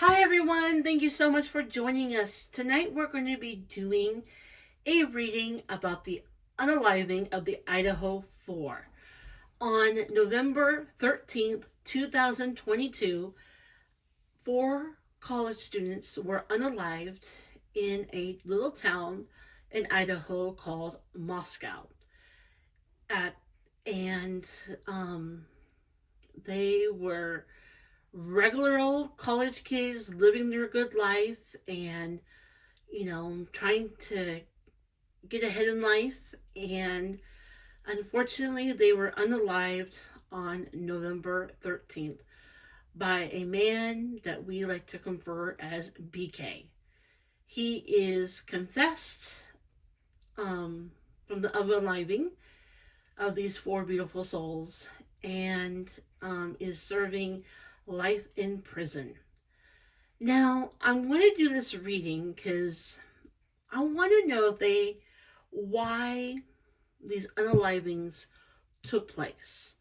Hi everyone, thank you so much for joining us. Tonight we're going to be doing a reading about the unaliving of the Idaho 4. On November 13th, 2022, four college students were unalived in a little town in Idaho called Moscow. At, and they were regular old college kids living their good life and trying to get ahead in life. And unfortunately, they were unalived on November 13th by a man that we like to refer as BK. He is confessed from the unaliving of these four beautiful souls and is serving life in prison. Now, I'm going to do this reading because I want to know why these unalivings took place.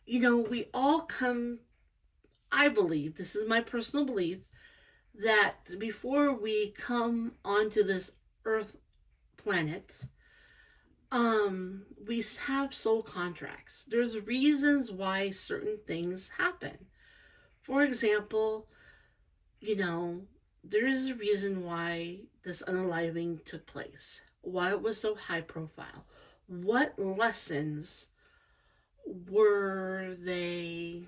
We all come, I believe, this is my personal belief, that before we come onto this earth planet, we have soul contracts. There's reasons why certain things happen. For example, there is a reason why this unaliving took place, why it was so high profile. What lessons were they're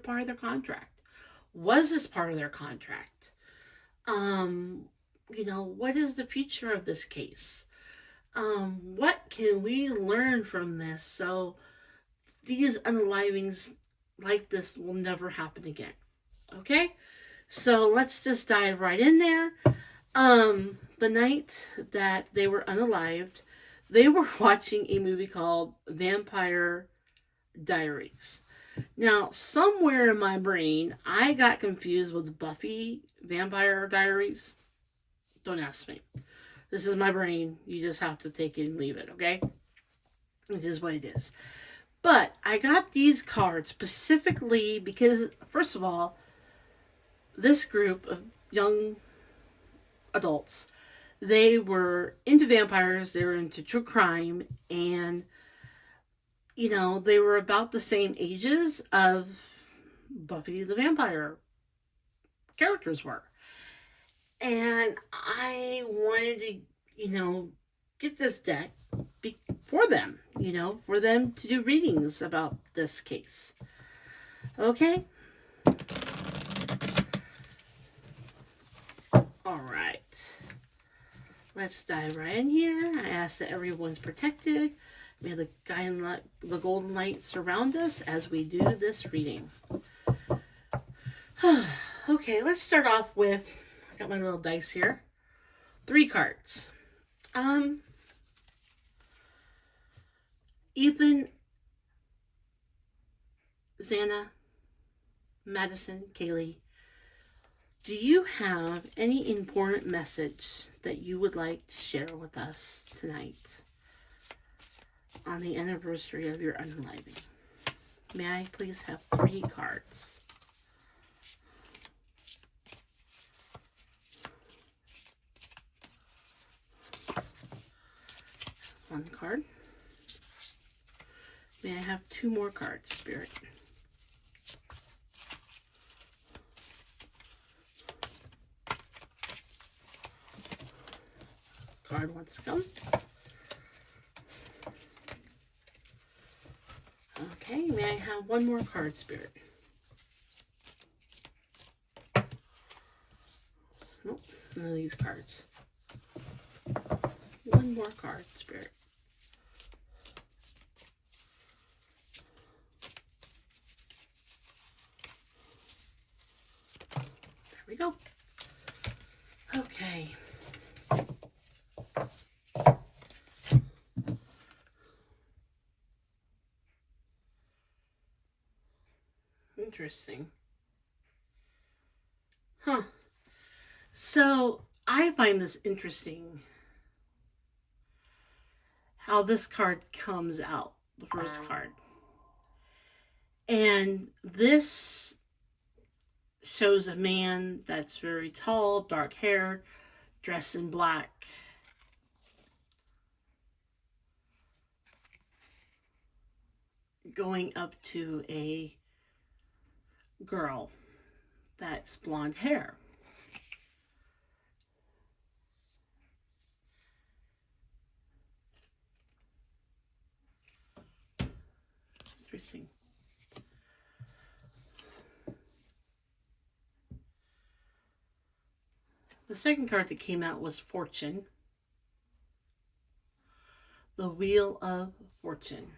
part of their contract? Was this part of their contract? What is the future of this case? What can we learn from this so these unalivings like this will never happen again? Okay? So let's just dive right in there. The night that they were unalived, they were watching a movie called Vampire Diaries. Now, somewhere in my brain, I got confused with Buffy Vampire Diaries. Don't ask me. This is my brain. You just have to take it and leave it, okay? It is what it is. But I got these cards specifically because, first of all, this group of young adults, they were into vampires, they were into true crime, and they were about the same ages of Buffy the Vampire characters were. And I wanted to, get this deck for them, for them to do readings about this case. Okay? All right. Let's dive right in here. I ask that everyone's protected. May the golden light surround us as we do this reading. Okay, let's start off with, I got my little dice here. 3 cards. Ethan, Xana, Madison, Kaylee, do you have any important message that you would like to share with us tonight on the anniversary of your unaliving? May I please have 3 cards? One card. May I have 2 more cards, Spirit? Card wants to come. Okay, may I have 1 more card, Spirit? Nope, none of these cards. 1 more card, Spirit. There we go. Okay. Interesting. Huh. So, I find this interesting how this card comes out, the first card. And this shows a man that's very tall, dark hair, dressed in black, going up to a girl that's blonde hair. Interesting. The second card that came out was Fortune, the Wheel of Fortune.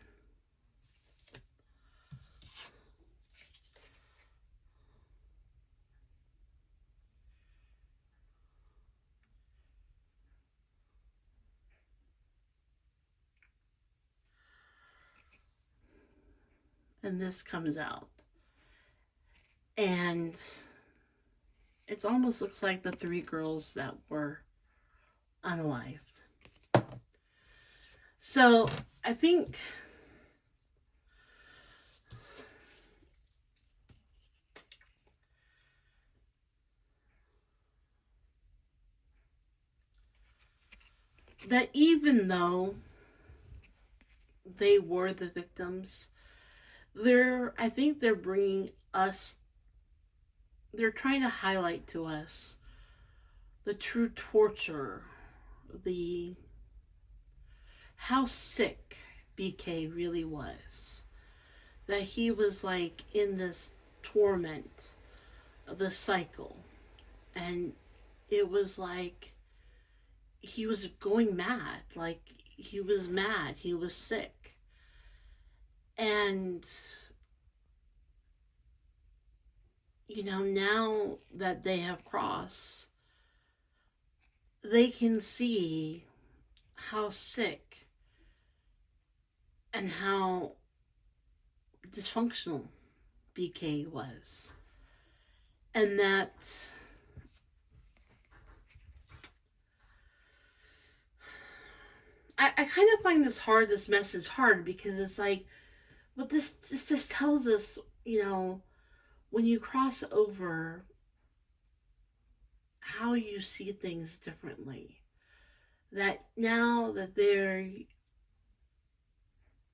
And this comes out. And it almost looks like the three girls that were unalived. So I think that even though they were the victims, I think they're bringing us, they're trying to highlight to us the true torture, the how sick BK really was. That he was like in this torment of the cycle. And it was like he was going mad. Like he was mad. He was sick. And, you know, now that they have crossed, they can see how sick and how dysfunctional BK was. And that I kind of find this message hard, because it's like, but this just tells us, you know, when you cross over, how you see things differently. That now that they're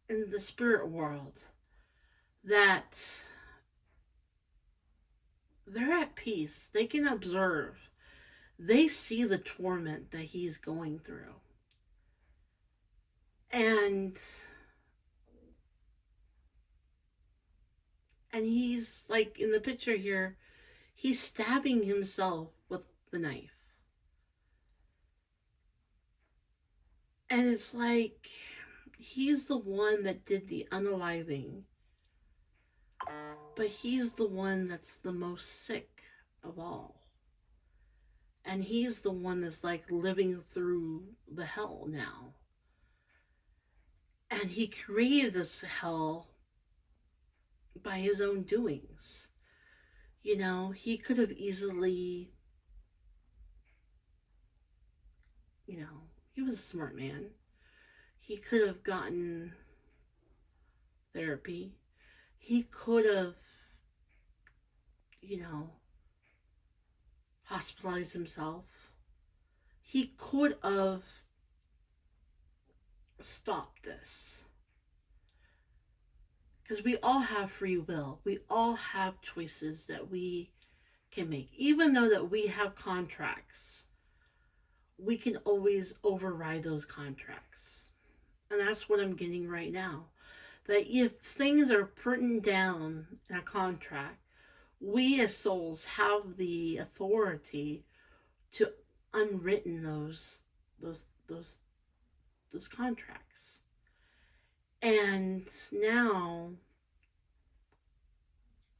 in the spirit world, that they're at peace. They can observe. They see the torment that he's going through. And he's like in the picture here, he's stabbing himself with the knife. And it's like he's the one that did the unaliving, but he's the one that's the most sick of all. And he's the one that's like living through the hell now. And he created this hell by his own doings. You know, he could have easily, you know, he was a smart man. He could have gotten therapy. He could have, you know, hospitalized himself. He could have stopped this. Because we all have free will. We all have choices that we can make. Even though that we have contracts, we can always override those contracts. And that's what I'm getting right now. That if things are written down in a contract, we as souls have the authority to unwritten those contracts. And now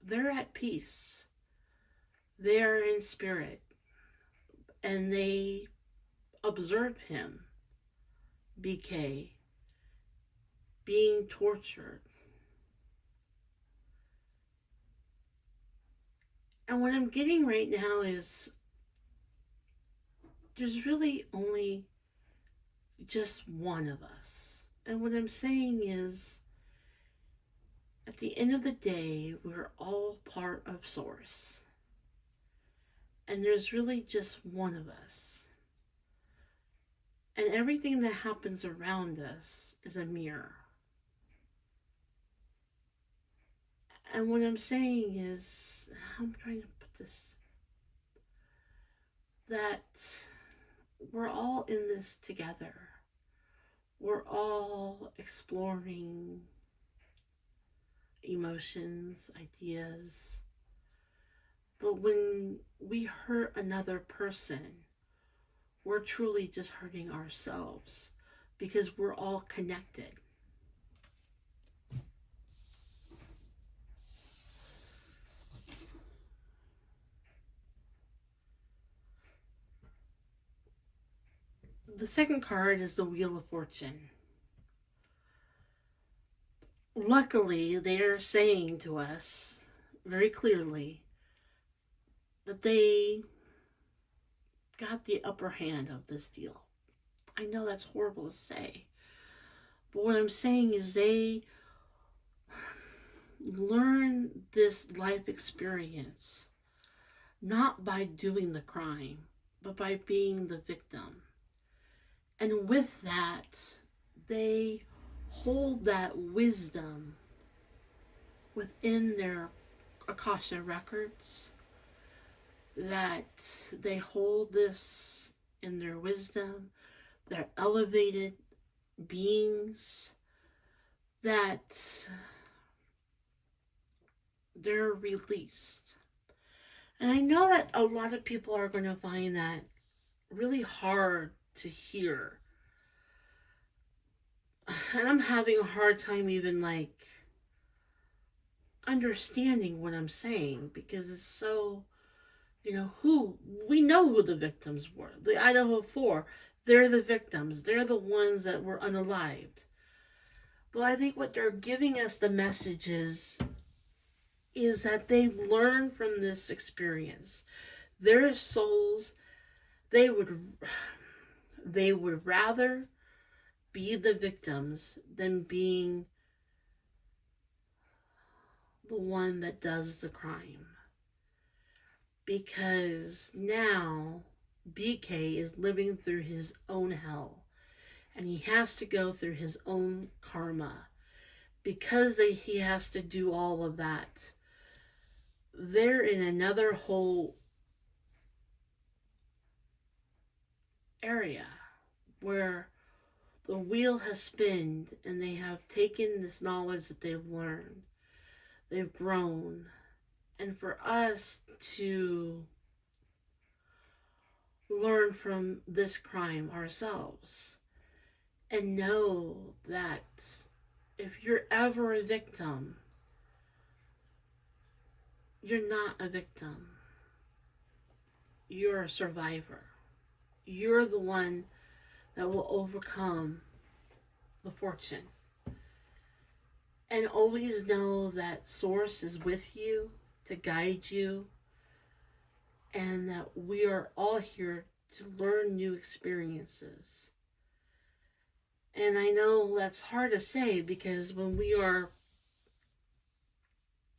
they're at peace. They're in spirit. And they observe him, BK, being tortured. And what I'm getting right now is there's really only just one of us. And what I'm saying is At the end of the day, we're all part of Source. And there's really just one of us. And everything that happens around us is a mirror. And what I'm saying is, I'm trying to put this, that we're all in this together. We're all exploring emotions, ideas. But when we hurt another person, we're truly just hurting ourselves because we're all connected. The second card is the Wheel of Fortune. Luckily, they're saying to us very clearly that they got the upper hand of this deal. I know that's horrible to say, but what I'm saying is they learn this life experience not by doing the crime, but by being the victim. And with that, they hold that wisdom within their Akasha records, that they hold this in their wisdom. They're elevated beings, that they're released. And I know that a lot of people are going to find that really hard to hear. And I'm having a hard time even understanding what I'm saying, because it's so, who we know who the victims were. The Idaho 4, they're the victims. They're the ones that were unalived. But I think what they're giving us the message is that they learn from this experience. Their souls, they would rather be the victims than being the one that does the crime. Because now BK is living through his own hell, and he has to go through his own karma. Because he has to do all of that, they're in another whole area where the wheel has spinned, and they have taken this knowledge that they've learned. They've grown. And for us to learn from this crime ourselves and know that if you're ever a victim, you're not a victim. You're a survivor. You're the one that will overcome the fortune. And always know that Source is with you to guide you, and that we are all here to learn new experiences. And I know that's hard to say, because when we are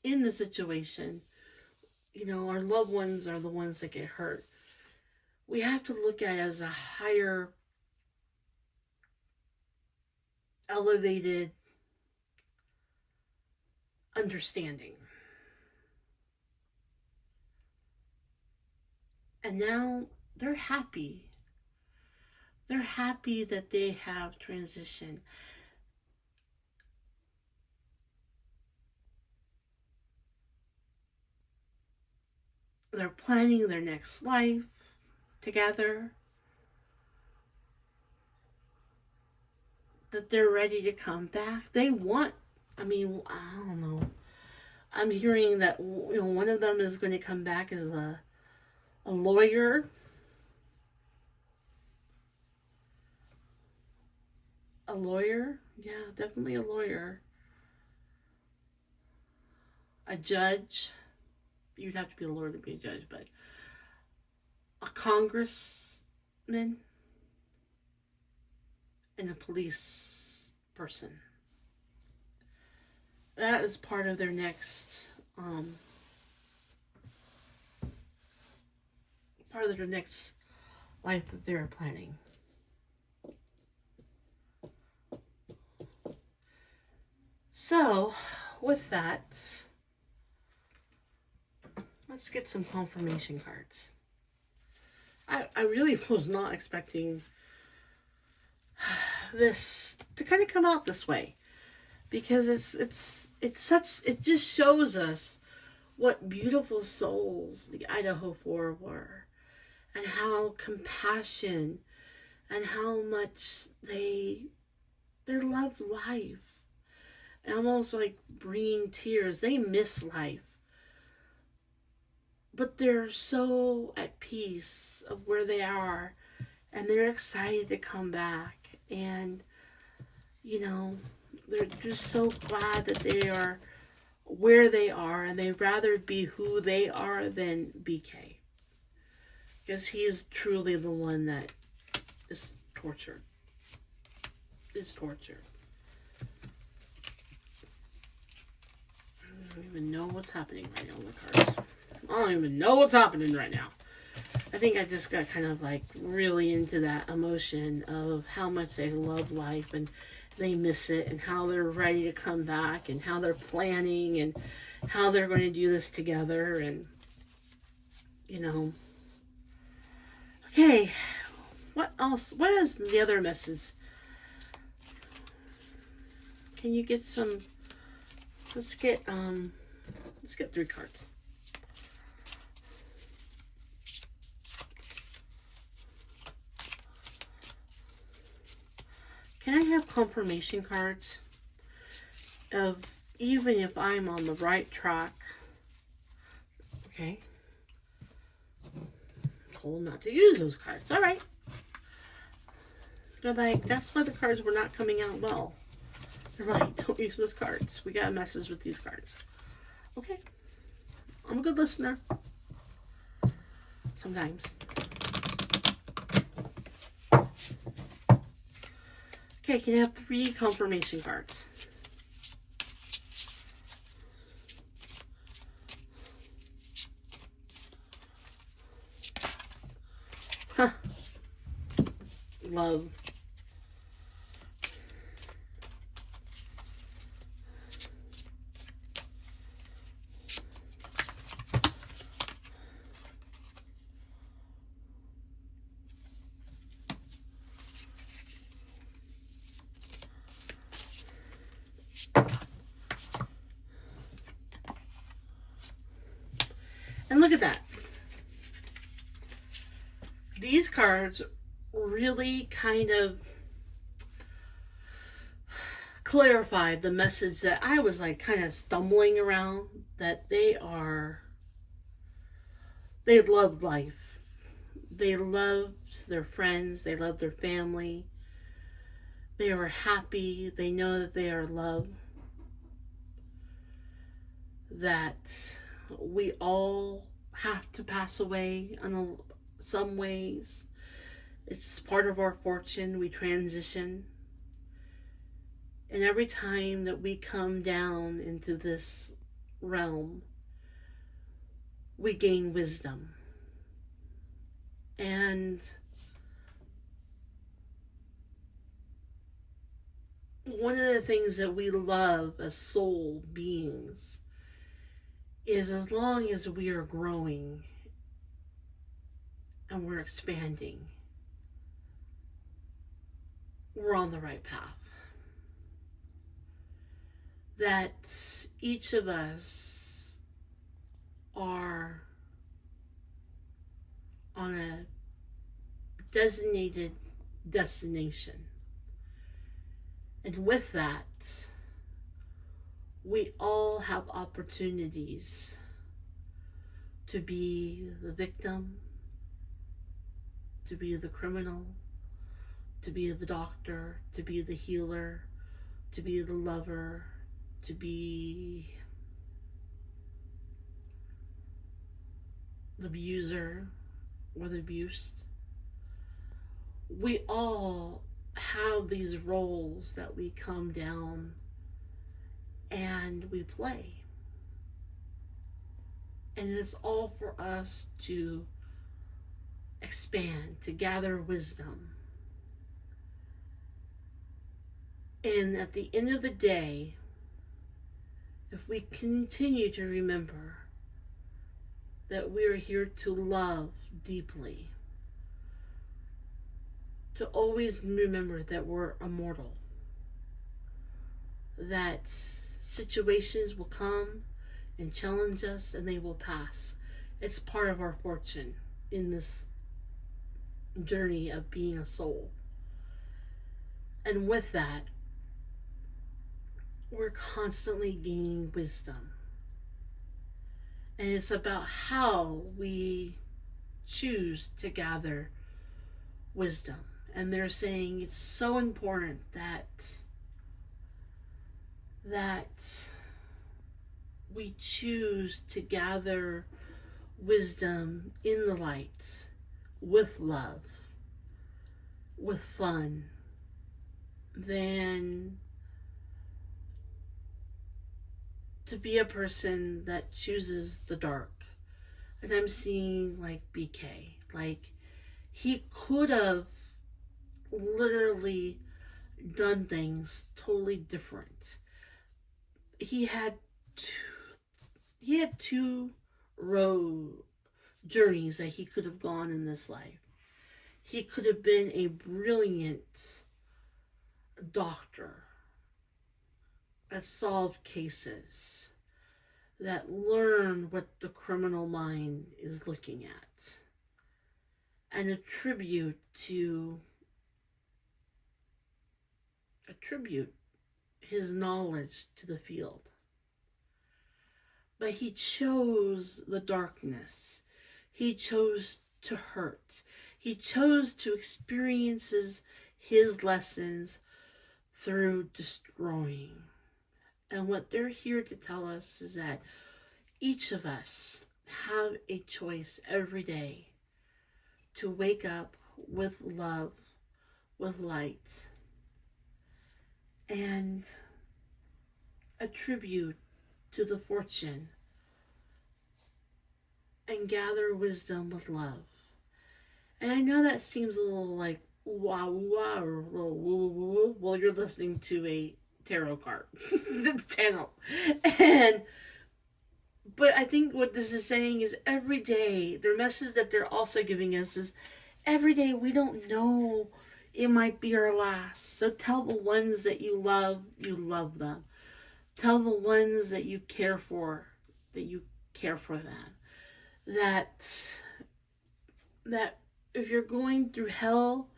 in the situation, our loved ones are the ones that get hurt. We have to look at it as a higher, elevated understanding. And now they're happy. They're happy that they have transitioned. They're planning their next life together. That they're ready to come back. They want, I don't know. I'm hearing that one of them is going to come back as a lawyer. A lawyer? Yeah, definitely a lawyer. A judge. You'd have to be a lawyer to be a judge, but a congressman and a police person. that is part of their next part of their next life that they're planning. So, with that, let's get some confirmation cards. I really was not expecting this to kind of come out this way, because it just shows us what beautiful souls the Idaho 4 were, and how compassion, and how much they love life, and almost like bringing tears. They miss life, but they're so at peace of where they are, and they're excited to come back. And they're just so glad that they are where they are, and they'd rather be who they are than BK, because he's truly the one that is tortured. I don't even know what's happening right now on the cards. I don't even know what's happening right now. I think I just got kind of like really into that emotion of how much they love life, and they miss it, and how they're ready to come back, and how they're planning, and how they're going to do this together. And okay, what else? What is the other message? Can you get some? Let's get 3 cards. Can I have confirmation cards of even if I'm on the right track? Okay. Told not to use those cards. All right. They're like, that's why the cards were not coming out well. They're like, don't use those cards. We got messes with these cards. Okay. I'm a good listener. Sometimes. Okay, can you have 3 confirmation cards? Huh. Love. And look at that. These cards really kind of clarified the message that I was like kind of stumbling around, that they love life. They love their friends. They love their family. They are happy. They know that they are loved. That we all have to pass away in some ways. It's part of our fortune. We transition. And every time that we come down into this realm, we gain wisdom. And one of the things that we love as soul beings is, as long as we are growing and we're expanding, we're on the right path. That each of us are on a designated destination. And with that, we all have opportunities to be the victim, to be the criminal, to be the doctor, to be the healer, to be the lover, to be the abuser or the abused. We all have these roles that we come down and we play. And it's all for us to expand, to gather wisdom. And at the end of the day, if we continue to remember that we are here to love deeply, to always remember that we're immortal, that situations will come and challenge us and they will pass. It's part of our fortune in this journey of being a soul. And with that, we're constantly gaining wisdom. And it's about how we choose to gather wisdom. And they're saying it's so important that we choose to gather wisdom in the light, with love, with fun, than to be a person that chooses the dark. And I'm seeing like BK, like he could have literally done things totally different. He had two road journeys that he could have gone in this life. He could have been a brilliant doctor that solved cases, that learned what the criminal mind is looking at, and attribute his knowledge to the field. But he chose the darkness. He chose to hurt. He chose to experience his lessons through destroying. And what they're here to tell us is that each of us have a choice every day to wake up with love, with light, and attribute to the fortune and gather wisdom with love. And I know that seems a little like wow, or woo, woo. Well, you're listening to a tarot card channel, but I think what this is saying is every day, their message that they're also giving us is every day we don't know, it might be our last. So tell the ones that you love them. Tell the ones that you care for that you care for them. That if you're going through hell,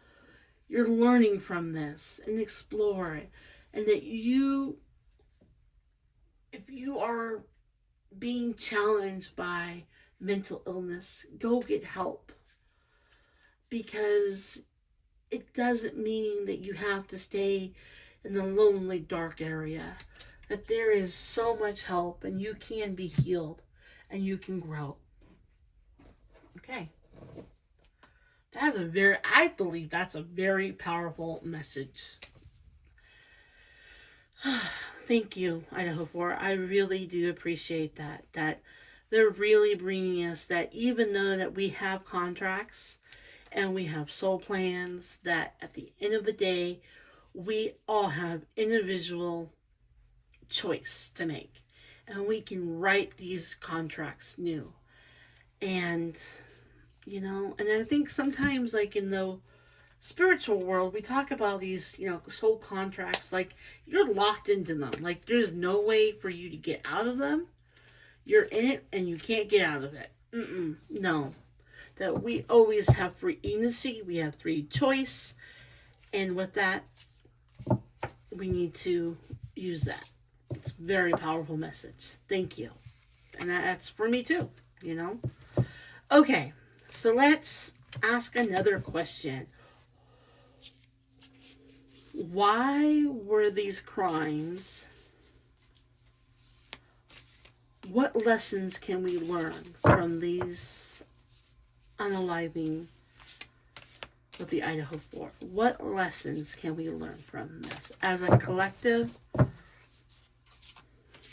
you're learning from this and explore it. And that if you are being challenged by mental illness, go get help. Because it doesn't mean that you have to stay in the lonely, dark area. That there is so much help and you can be healed and you can grow. Okay. I believe that's a very powerful message. Thank you, Idaho 4. I really do appreciate that they're really bringing us that even though that we have contracts and we have soul plans, that at the end of the day, we all have individual choice to make. And we can write these contracts new. And, and I think sometimes like in the spiritual world, we talk about these, soul contracts, like you're locked into them. Like there's no way for you to get out of them. You're in it and you can't get out of it. No. That we always have free agency, we have free choice, and with that, we need to use that. It's a very powerful message. Thank you. And that's for me too, Okay, so let's ask another question. Why were these crimes? What lessons can we learn from these unaliving with the Idaho 4? What lessons can we learn from this? As a collective,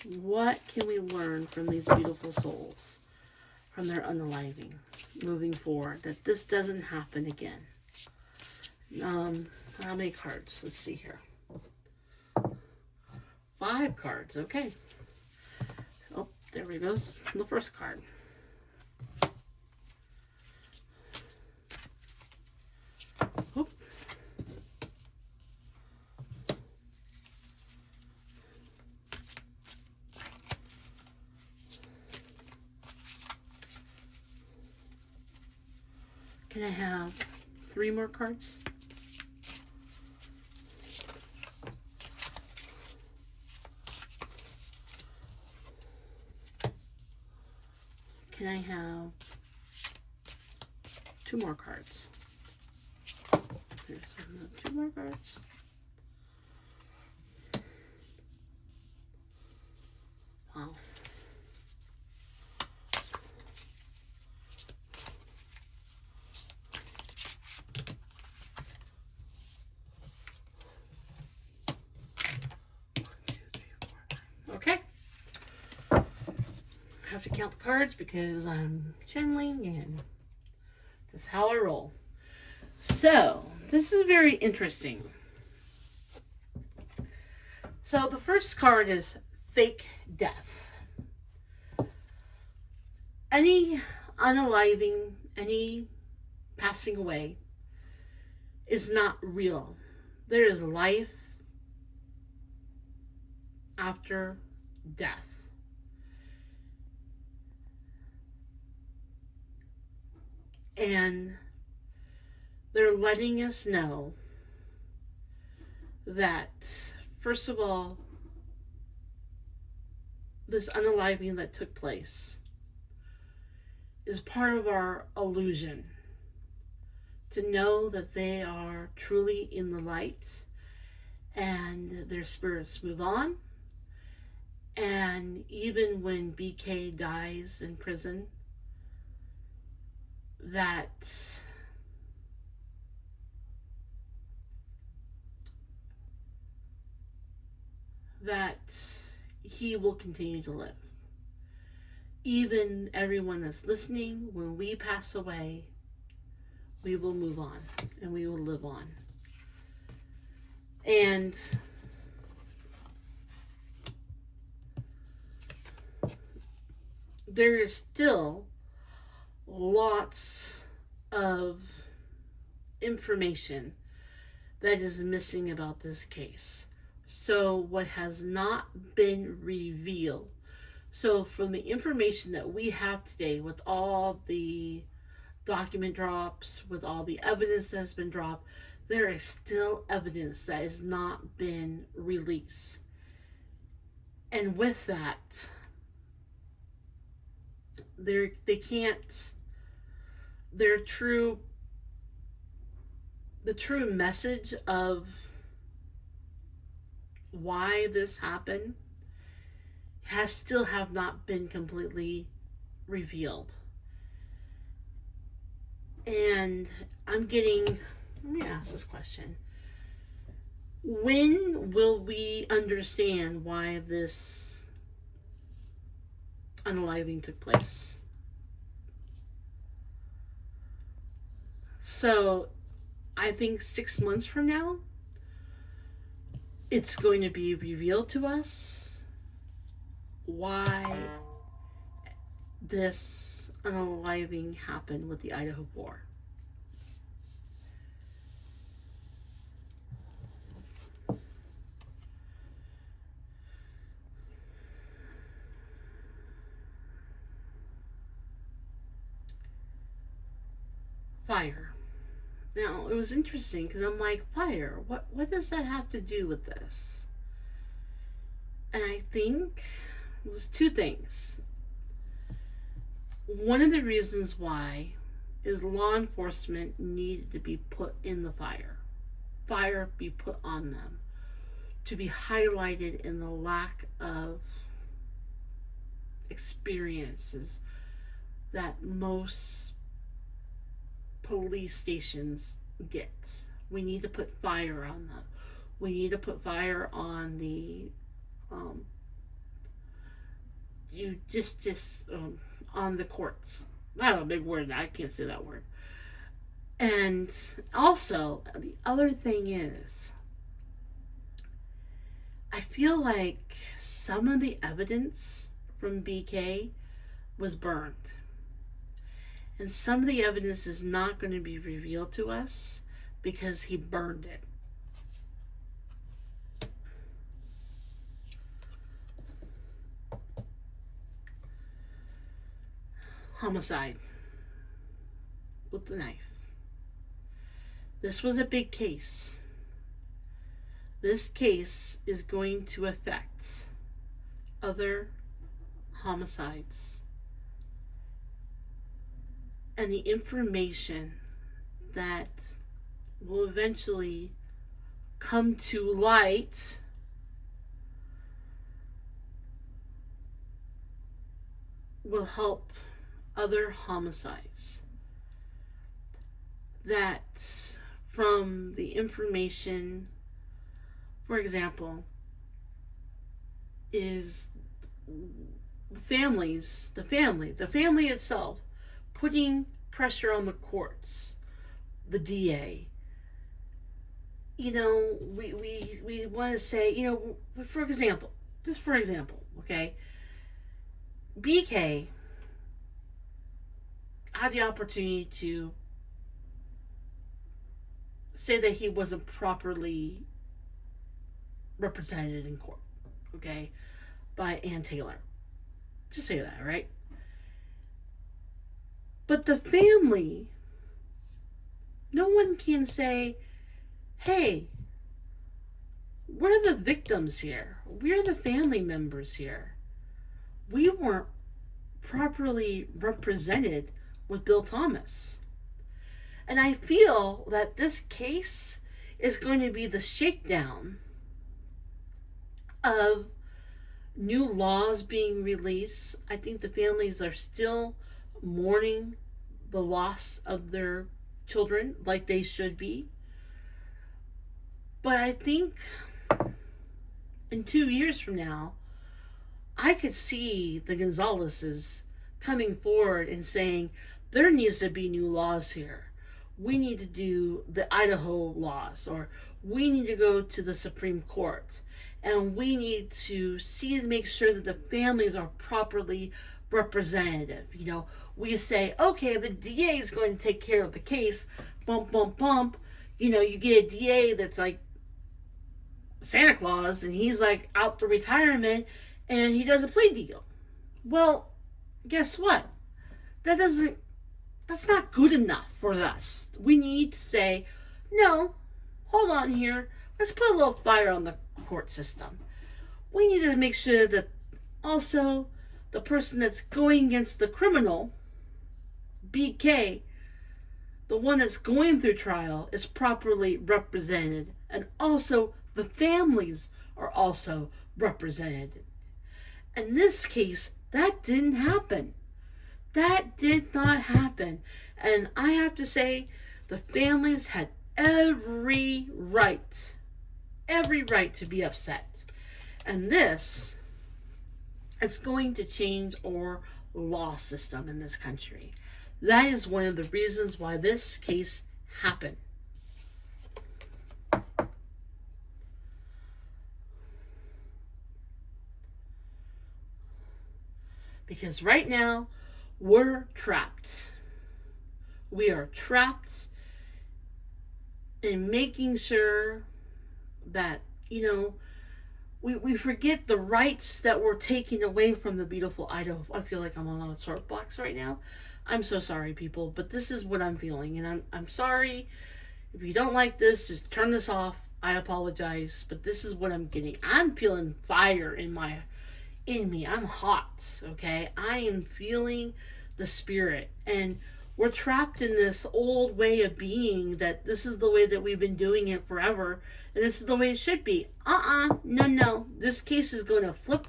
What can we learn from these beautiful souls, from their unaliving, moving forward, that this doesn't happen again? How many cards? Let's see here. 5 cards. Okay. Oh, there we go. The first card. Oop. Can I have 3 more cards? Can I have 2 more cards? There's 2 more cards. Wow. Okay. I have to count the cards because I'm channeling and that's how I roll. So, this is very interesting. So, the first card is fake death. Any unaliving, any passing away is not real. There is life after death. And they're letting us know that, first of all, this unaliving that took place is part of our illusion to know that they are truly in the light and their spirits move on. And even when BK dies in prison, that he will continue to live. Even everyone that's listening, when we pass away, we will move on and we will live on. And there is still lots of information that is missing about this case. So what has not been revealed. So from the information that we have today, with all the document drops, with all the evidence that has been dropped, there is still evidence that has not been released. And with that, they can't, the true message of why this happened still have not been completely revealed. And let me ask this question. When will we understand why this unaliving took place? So, I think 6 months from now, it's going to be revealed to us why this unaliving happened with the Idaho 4. Fire. Now, it was interesting because I'm like, fire, what does that have to do with this? And I think it was 2 things. One of the reasons why is law enforcement needed to be put in the fire. Fire be put on them to be highlighted in the lack of experiences that most police stations get. We need to put fire on them. We need to put fire on the you just on the courts. Not a big word. I can't say that word. And also, the other thing is, I feel like some of the evidence from BK was burned. And some of the evidence is not going to be revealed to us because he burned it. Homicide with the knife. This was a big case. This case is going to affect other homicides. And the information that will eventually come to light will help other homicides. That from the information, for example, is the family itself putting pressure on the courts, the DA. We want to say, for example, okay, BK had the opportunity to say that he wasn't properly represented in court, okay, by Ann Taylor. Just say that, right? But the family, no one can say, hey, we're the victims here. We're the family members here. We weren't properly represented with Bill Thomas. And I feel that this case is going to be the shakedown of new laws being released. I think the families are still mourning the loss of their children like they should be. But I think in 2 years from now, I could see the Gonzaleses coming forward and saying, there needs to be new laws here. We need to do the Idaho laws, or we need to go to the Supreme Court, and we need to make sure that the families are properly representative. We say, okay, the DA is going to take care of the case, bump, bump, bump. You get a DA that's like Santa Claus, and he's like out to retirement, and he does a plea deal. Well, guess what? That's not good enough for us. We need to say, no, hold on here. Let's put a little fire on the court system. We need to make sure that also the person that's going against the criminal, BK, the one that's going through trial, is properly represented. And also the families are also represented. In this case, that didn't happen. That did not happen. And I have to say, the families had every right to be upset. And this is going to change our law system in this country. That is one of the reasons why this case happened. Because right now, we're trapped. We are trapped in making sure that, we forget the rights that were taken away from the beautiful Idaho. I feel like I'm on a soapbox right now. I'm so sorry, people, but this is what I'm feeling. And I'm sorry. If you don't like this, just turn this off. I apologize, but this is what I'm getting. I'm feeling fire in me. I'm hot, okay? I am feeling the spirit, and we're trapped in this old way of being, that this is the way that we've been doing it forever, and this is the way it should be. No. This case is going to flip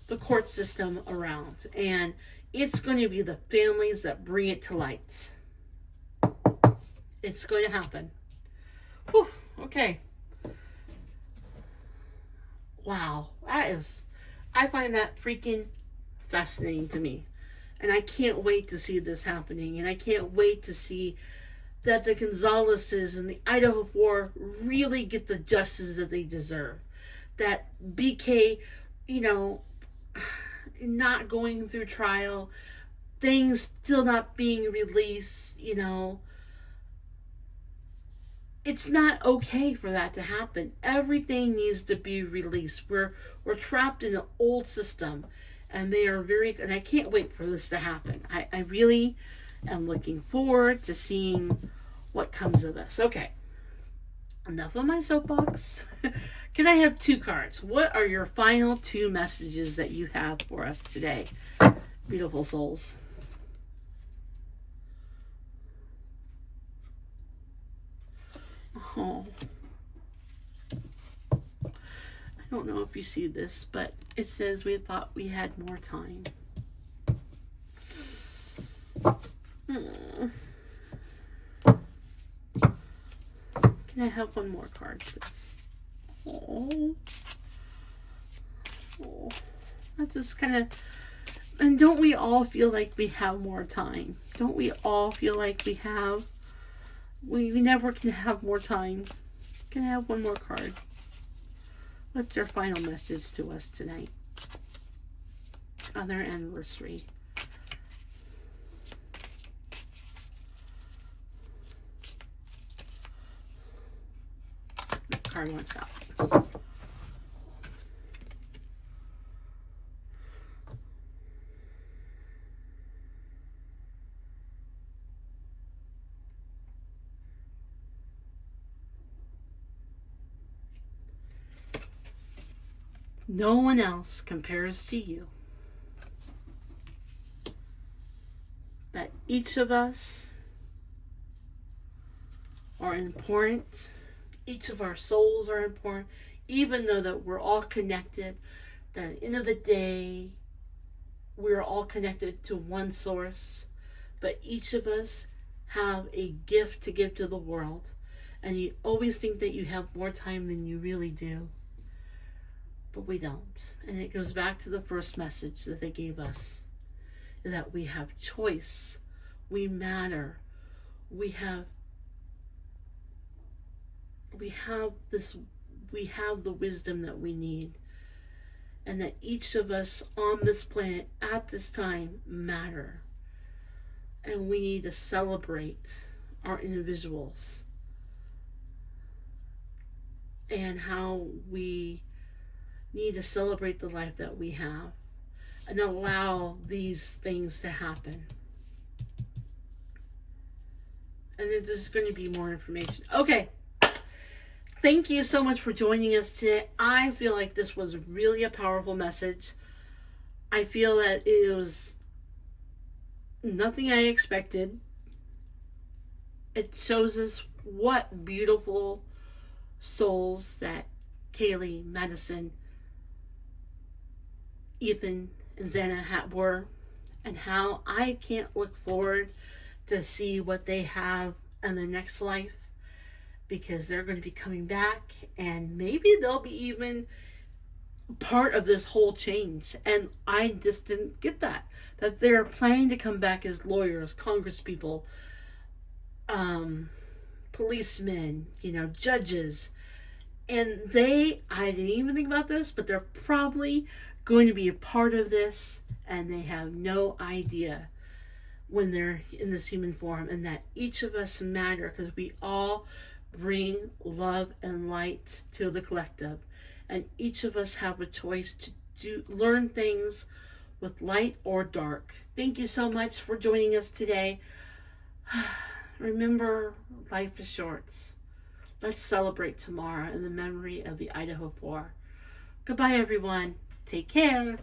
the court system around, and it's going to be the families that bring it to light. It's going to happen. Whew, okay. Wow, I find that freaking fascinating to me. And I can't wait to see this happening. And I can't wait to see that the Gonzaleses and the Idaho 4 really get the justice that they deserve. That BK, you know, not going through trial, things still not being released, you know. It's not okay for that to happen. Everything needs to be released. We're trapped in an old system, and they are and I can't wait for this to happen. I really am looking forward to seeing what comes of this. Okay, enough of my soapbox. Can I have 2 cards? What are your final 2 messages that you have for us today, beautiful souls? Oh, I don't know if you see this, but it says we thought we had more time. Can I have one more card, please? Oh, that just kind of. And don't we all feel like we have more time? Don't we all feel like we have? We never can have more time. Can I have one more card? What's your final message to us tonight on their anniversary? The card wants out. No one else compares to you. That each of us are important. Each of our souls are important. Even though that we're all connected, that at the end of the day, we're all connected to one source. But each of us have a gift to give to the world. And you always think that you have more time than you really do. But we don't. And it goes back to the first message that they gave us, that we have choice, we matter, we have the wisdom that we need, and that each of us on this planet at this time matter, and we need to celebrate our individuals and how we need to celebrate the life that we have and allow these things to happen. And then there's going to be more information. Okay. Thank you so much for joining us today. I feel like this was really a powerful message. I feel that it was nothing I expected. It shows us what beautiful souls that Kaylee, Madison, Ethan, and Xana were, and how I can't look forward to see what they have in their next life, because they're going to be coming back, and maybe they'll be even part of this whole change. And I just didn't get that they're planning to come back as lawyers, congresspeople, policemen, judges. And I didn't even think about this, but they're probably going to be a part of this, and they have no idea when they're in this human form, and that each of us matter, because we all bring love and light to the collective, and each of us have a choice to learn things with light or dark. Thank you so much for joining us today. Remember, life is short. Let's celebrate tomorrow in the memory of the Idaho 4. Goodbye, everyone. Take care.